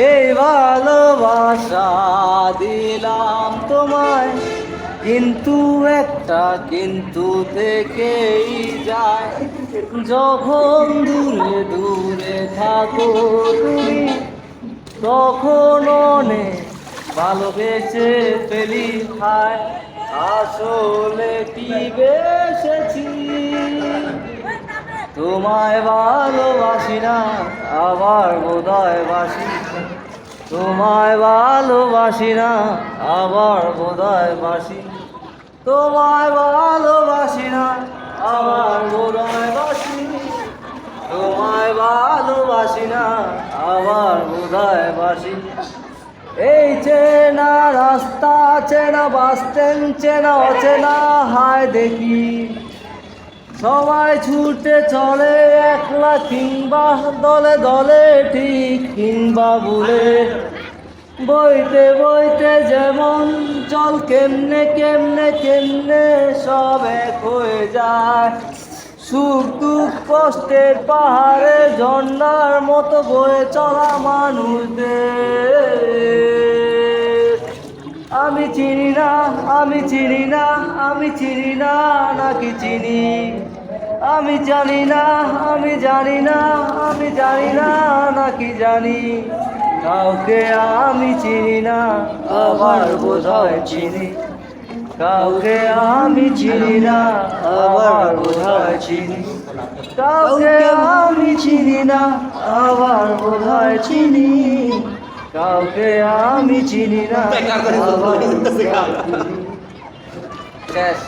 এই ভালোবাসা দিলাম তোমায়, কিন্তু একটা কিন্তু থেকেই যায়। যখন দূরে দূরে থাকো তুমি, তখন অনেক ভালোবেসে ফেলি খায়। আসলে কি বেসেছি, তোমায় ভালোবাসি না, আবার বোধহয় বাসি। তোমায় ভালোবাসি না, আবার বোধহয় বাসি। তোমায় ভালোবাসি না, আবার বোধহয় বাসি। তোমায় ভালোবাসি না, আবার বোধহয় বাসি। এই চেনা রাস্তা, চেনা বাস স্ট্যান্ড, চেনা অচেনা হায় দেখি। সবাই ছুটে চলে একলা কিংবা দলে দলে, ঠিক কিংবা ভুলে। বইতে বইতে যেমন জল কেমনে কেমনে কেমনে সব এক হয়ে যায়। সুখ দুঃখ কষ্টের পাহাড়ে ঝর্ণার মতো বয়ে চলা মানুষদের আমি চিনি না, আমি চিনি না, আমি চিনি না নাকি চিনি। আমি জানি না, আমি জানি না, আমি জানি না নাকি জানি। কাউকে আমি চিনি না, আবার বোধহয় চিনি। কাউকে আমি চিনি না, আবার বোধহয় চিনি। কাউকে আমি চিনি না, আবার বোধহয় চিনি। কাউকে আমি চিনি না, আবার বোধহয় চিনি। শেষ।